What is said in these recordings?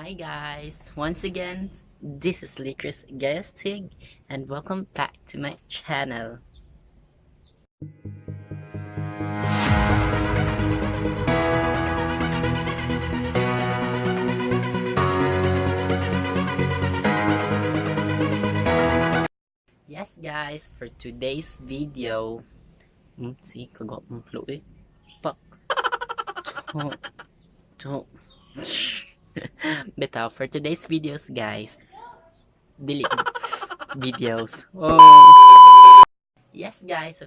Hi guys, once again, this is Likris Gayastig and welcome back to my channel. Yes guys, for today's video, see, kago fluid. Pak. To. Bitaw, for today's videos guys, delete videos. Oh. Yes guys,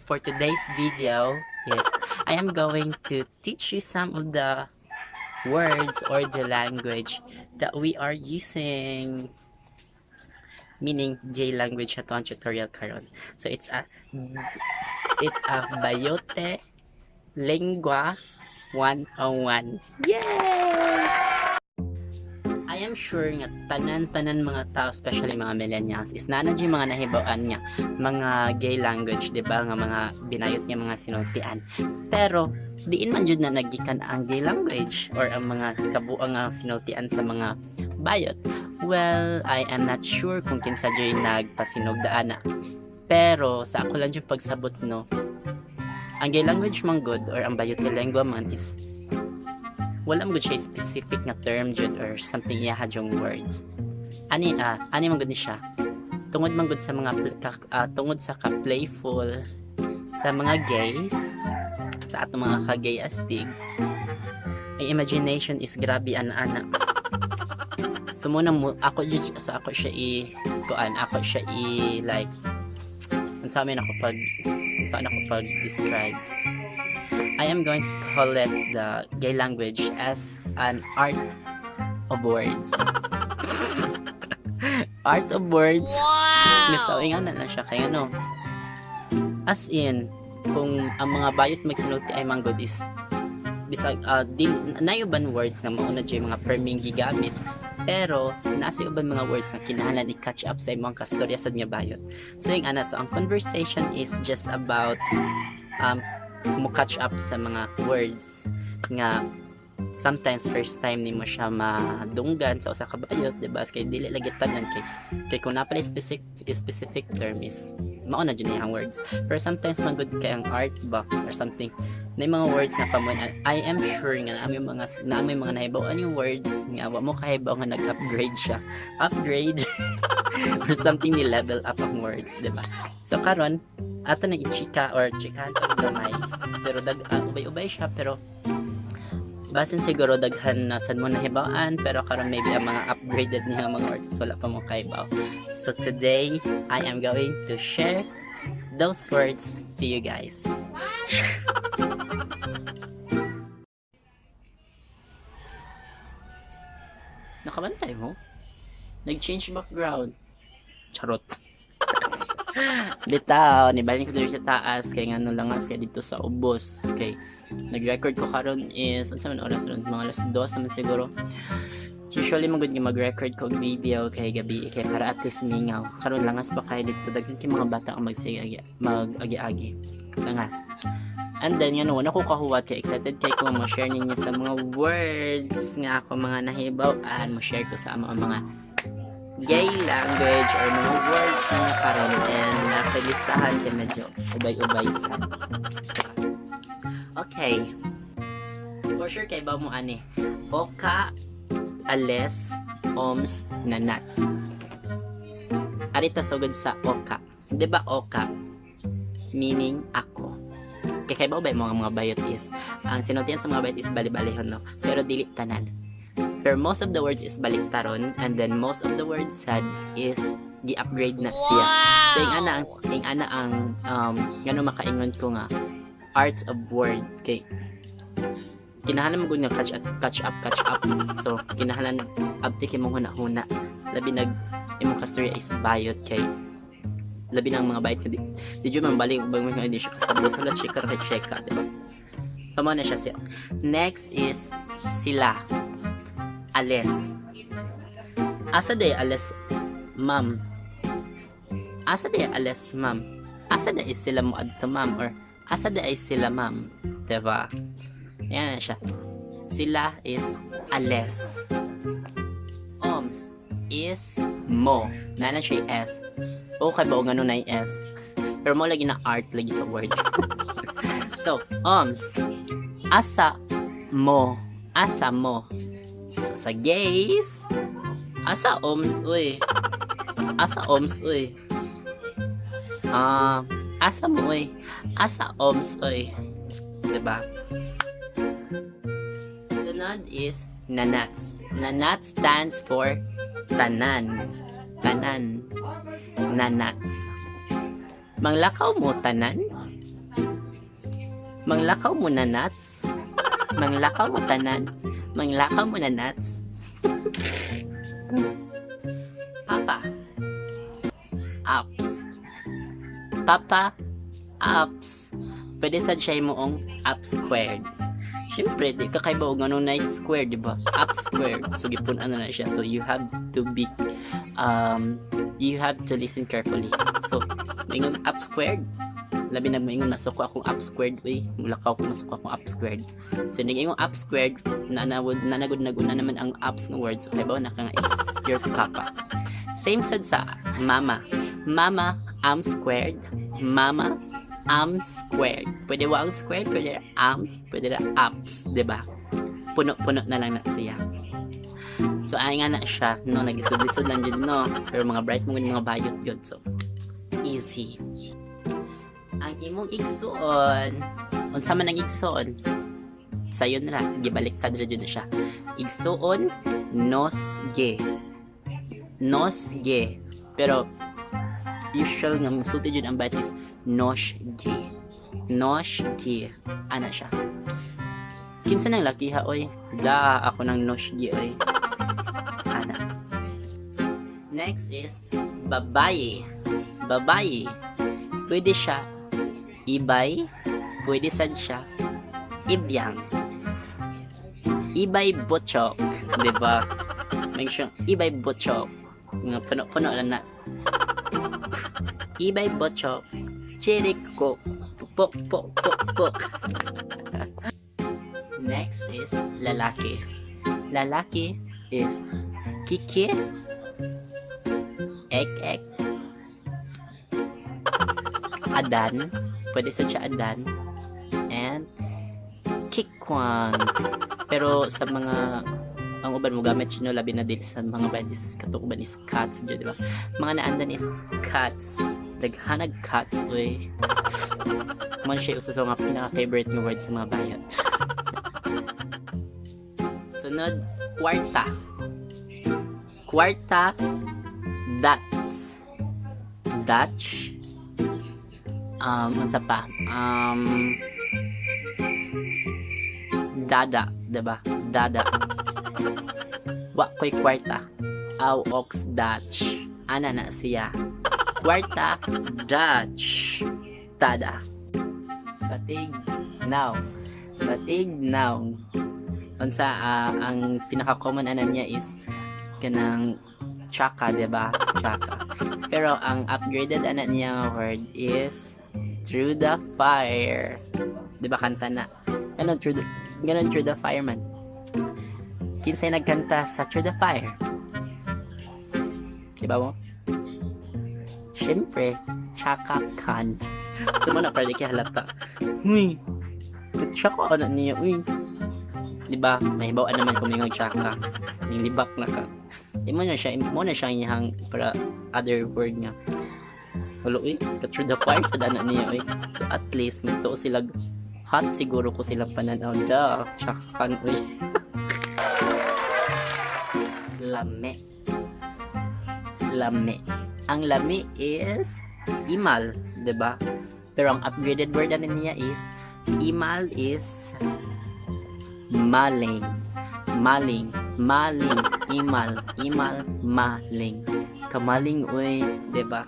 for today's video, yes, I am going to teach you some of the words or the language that we are using, meaning J language at ang tutorial karon. So it's a Bayote Lingua 101. Yay! I am sure nga tanan mga tao, especially mga millennials, is nanadyo mga nahibawan nga mga gay language, di ba, nga mga binayot nga mga sinultian. Pero diin man jud na nagikan ang gay language or ang mga kabuang nga sinultian sa mga bayot. Well, I am not sure kung kinsa jud nagpasinugdaan na. Pero sa ako lang jud pagsabot, no, ang gay language man good or ang bayot lengua man is wala mo siya specific na term jud or something iyaha jong words. Ani man gud ni siya. Tungod man gud sa mga tungod sa ka playful sa mga gays, sa ato mga ka-gay astig. Ang imagination is grabe ana-ana. So muna mo ako siya like saan ako pag describe. I am going to call it the gay language as an art of words. Art of words. Wow! Nagtawingan na siya kaya ano. As in, kung ang mga bayot magsinulti ay manggod is bisag nayuban words nga mauna dyan mga perming gigamit, pero nasa uban mga words na kinahanglan i-catch up sa imong kastorya sa nga bayot. So yung so ang conversation is just about mo catch up sa mga words nga sometimes first time nimo siya madunggan sa usa ka bayot, diba, kay dili lagi tanan kay kung napala specific term is mao na jud ang words, pero sometimes man good kay ang art ba or something na mga words na paman. I am sure nga na may mga nahibawan yung words nga wa mo kahibaw nga nag-upgrade siya or something ni level up ang words, diba? So karon ato na i-chika or chikahan ang gamay, pero ubay-ubay siya, pero basin siguro daghan na sad mo nahibawaan, pero karon maybe ang mga upgraded niya mga words wala pa mo kahibaw. So today I am going to share those words to you guys. Nakabantay mo? Nag-change background. Charot. Bitaw, nibalin ko dito sa taas kay ngano lang kay dito sa ubos. Kay nag-record ko karon is unsa man oras ron, mga alas 2 naman siguro. Usually magud nga mag-record ko video kay gabi kay para at least mingaw. Karon langas pa kay dito daghan kay mga bata ang mag-agi-agi. Langas. And then yan ako kahuwat kay excited kay ko mo share ninyo sa mga words nga ako mga nahibaw-an mo share ko sa mga gay language or mga words na nakaroon and nakalistahan ka medyo ubay-ubay sa. Okay. For sure kay ba mo ani? Oka, ales, oms, nanats. Arita sugod sa oka. Di ba oka? Meaning ako. Kay ba mga bayot is ang sinultian sa mga bayot is bali-balihon, no? Pero dili tanan. Pero most of the words is baliktaron, and then most of the words sad is gi-upgrade na siya. So yung ana ang ngano makaingon ko nga arts of word kay kinahanglan mo gud nga catch up. So kinahanglan abtik imong huna labi imong kastorya is bayot kay labi ng mga bayot di jud man balik ubang mga hindi siya kasabot ulat cheka, diba? Tama na siya. Next is sila. Ales. Asa day ales ma'am? Asa day ales ma'am? Asa day sila mo adto ma'am or asa day sila ma'am? Diba? Yan na siya. Sila is ales. is mo. Nana siya S. Okay ba o ganun na yung S? Pero mo lagi na art lagi sa word. So, asa mo. Asa mo. So, sa gays, asa uy. Asa uy. Asa mo uy. Asa uy. Diba? Sunod is nanats. Nanats stands for tanan. Tanan. Nanats. Manglakaw mo tanan? Manglakaw mo nanats? Manglakaw mo tanan? Manglakaw mo nanats? Papa. Ups. Papa. Ups. Pwede sad siya moong up squared. Siyempre, di kakaiba o ganun na square, di ba? Up squared. So, gipun ano na siya. So, you have to listen carefully. So, mingon up squared. Labi na mingon masuko akong up squared. Uy, mulakaw ko masuko akong up squared. So, naging up squared, nanagod na naman ang ups ng words. So, kaibaw na ka nga is your papa. Same sad sa mama. Mama, squared. Mama, squared. Pwede wa ang squared, pwede arms, pwede na ups, diba? Puno-puno na lang na siya. So, ay nga na siya, no? Naglisod-lisod lang dyan, no? Pero mga bright mo mga bayot yun. So, easy. Ang imong igsuon, unsa man ang igsuon, sayo na lang, gibaliktad na dyan na siya. Igsuon, nosge. Nosge. Pero, usual nga, masulti dyan ang bayot is noshge. Noshge. Ana siya. Kinsa nang laki ha, oy? Da, ako ng noshge, oy. Ana. Next is babae. Babae. Pwede siya ibay. Pwede sad siya ibyang. Ibay butchok. Diba? May siyang ibay butchok. Nga puno-puno lang na. Ibay butchok. Chiriko. Pok, pok, pok, pok. Next is lalaki. Lalaki is kiki, ek, adan, pwede sa siya adan, and kikwangs. Pero sa mga ang uban mo gamit siya, no, labi na din sa mga bandis katukuban is cats dyan, diba? Mga naandan is cats. Naghanag cats, uy. Man siya usa sa mga pinaka-favorite ng words sa mga bayot. Sunod, kwarta. Kwarta, Dutch. Dutch. Unsa pa? Dada, diba? Dada. Wa ko'y kwarta. Aw, ox, Dutch. Ana na siya. Kwarta, Dutch. Dada. Batig, now. Batig, now. Unsa, ang pinaka-common ana niya is kanang chaka, diba? Chaka. Pero ang upgraded ana niya word is through the fire. Diba kanta na? Ganon through the fire man. Kinsay nagkanta sa Through the Fire? Diba mo? Siyempre, Chaka Khan. So mo na pwede kaya halata. Uy, Chaka ana niya, uy. Diba? Mahibawaan naman kung may Chaka. Yung libak na ka. Mo na siya iyang para other word niya. Hulo, uy, Through the Fire sa dana niya, uy. So at least, magtuo sila hot siguro ko silang pananaw. Da, Chaka Khan, uy. Lame. Lame. Ang lame is imal, 'di ba? Pero ang upgraded word na niya is imal is maling. Maling. Maling. Imal. Imal. Maling. Kamaling, uy, 'di ba?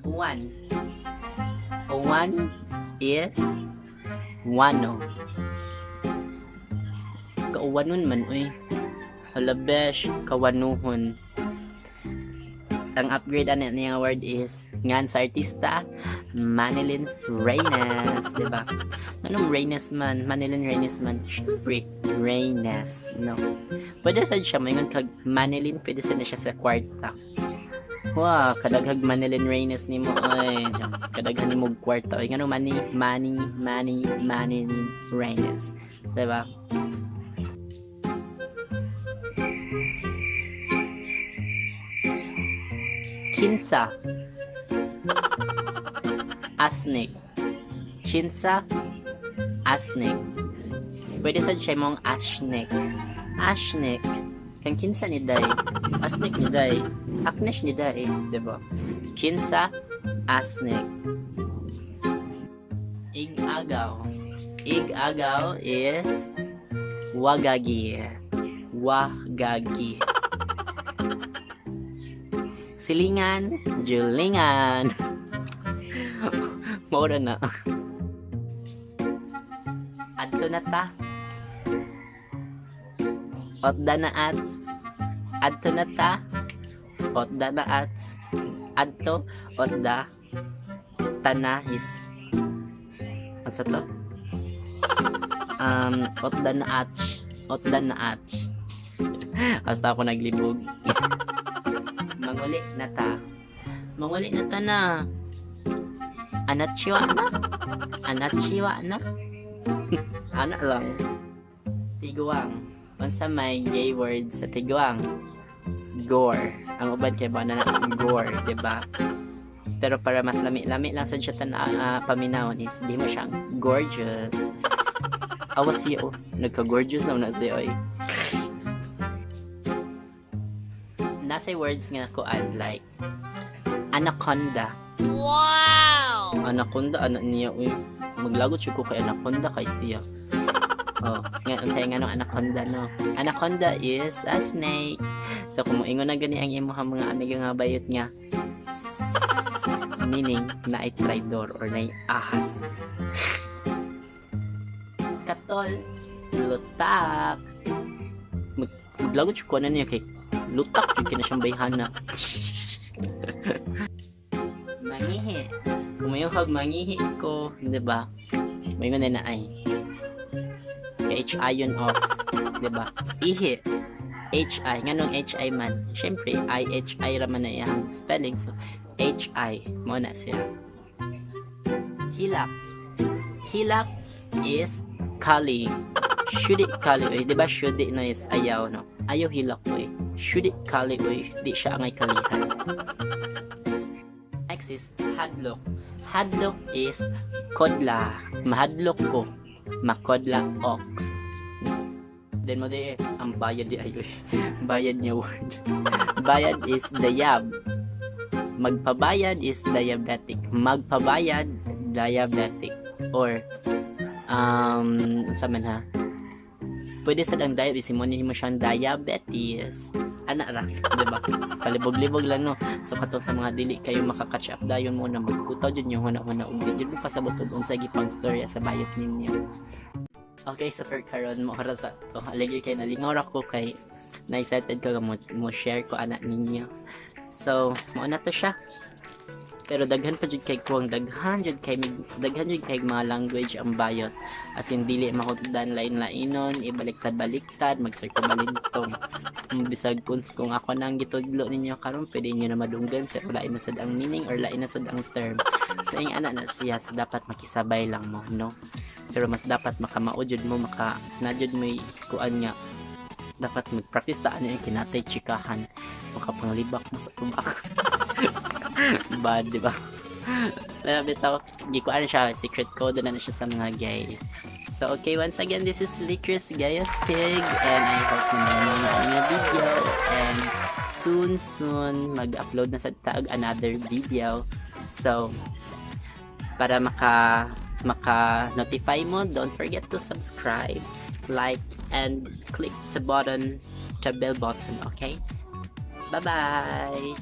One. One is wano. Kauwanon man, uy. Halabesh, kawanuhon. Ang upgrade na niya word is Ngan sa artista, Manilyn Reyes, diba? Anong Reyes man? Manilyn Reyes man? Siyempre, Reyes, no? Pwede sa siya, may kag Manilyn, pwede sa na siya sa kwarta. Wow, kadaghag Manilyn Reyes ni mo, ay, kadaghan ni mo kwarta. Ay, nga Manilyn Reyes, diba? Kinsa, Asnik. Kinsa, Asnik. Pwede sa siya mong Ashnik. Ashnik. Kang kinsa ni Day. Asnik ni Day. Aknesh ni Day. Diba? Kinsa, Asnik. Igagaw. Igagaw is Wagagi. Wagagi. Silingan, Julingan. Maura na. Adto na ta. Otda na ats. Adto na ta. Otda na ats. Adto, otda. Tanahis. At sa to? Otda na ats. Otda na ats. Hasta ako naglibog. Manguli na ta. Manguli na ta na. Anachiwa na. Anachiwa na. Ana lang. Tiguang. Unsa may gay word sa tiguang? Gore. Ang ubad kay ba na gore, diba? Pero para mas lami-lami lang sa siya paminawon is di mo siyang gorgeous. Awas siya oh. Nagka-gorgeous na siya eh. Nasa words nga koan like anaconda. Wow! Anaconda, anak niya. Uy, maglagot siya ko kay anaconda kay siya. Oh, ngayon sa'yo nga nung anaconda, no? Anaconda is a snake. So, kung moingon na gani ang imuha mga amiga nga bayot nga, meaning na ay traidor or na ay ahas. Katol, lutak. Maglagot siya ko na niya kay lutak yung kinasyang bayhana. Mangihi. Kung may hag mangihi ko, diba? May nga na ay. H-I yun ox. Diba? Ihi. H-I. Nga nung H-I man. Siyempre, I-H-I raman na yung spelling. So, H-I. Muna siya. Hilak. Hilak is kali. Shudi kali. Uy. Diba shudi na is ayaw, no? Ayaw hilak ko eh. Shudi kali. Uy. Di siya angay kalihan. Next is hadlok. Hadlok is kodla. Mahadlok ko. Makodla ox. Then mo di ang bayad di ayoy. Bayad niya word. Bayad is dayab. Magpabayad is diabetic. Magpabayad diabetic. Or sa man ha. Pwede sa dang diabetes mo siyang diabetes. Ana ra, diba? Palibog-libog lang no. So kato sa mga dili kayo makaka-catch up dayon mo na magkutaw jud yung huna-huna ug di jud mo pasabot og unsa gipang storya sa bayot ninyo. Okay, so for karon mo oras sa to. Aligi kay nalingaw ra ko kay na-excited ko mo share ko ana ninyo. So, mo na to siya. Pero daghan pa jud kay kuwang daghan jud kay mga language ang bayot. As in dili makudan lain-lainon, ibaliktad-baliktad, mag-circle-balintong. Bisag kung ako nang gitudlo ninyo karon, pwede niyo na madunggan pero lain na sad ang meaning or lain na sad ang term. So ang ana na siya so dapat makisabay lang mo, no? Pero mas dapat makamaod jud mo najud mo kuan nga dapat mag-practice ta ano yung kinatay chikahan makapanglibak mo sa tubak. Bad, di ba? Pero bitaw, gikuan siya, secret code na siya sa mga guys. So, okay, once again, this is Licorice Gayastig, and I hope na naman ang inyong video, and soon, mag-upload na sa taag another video. So, para maka-notify mo, don't forget to subscribe, like, and click the bell button, okay? Bye-bye!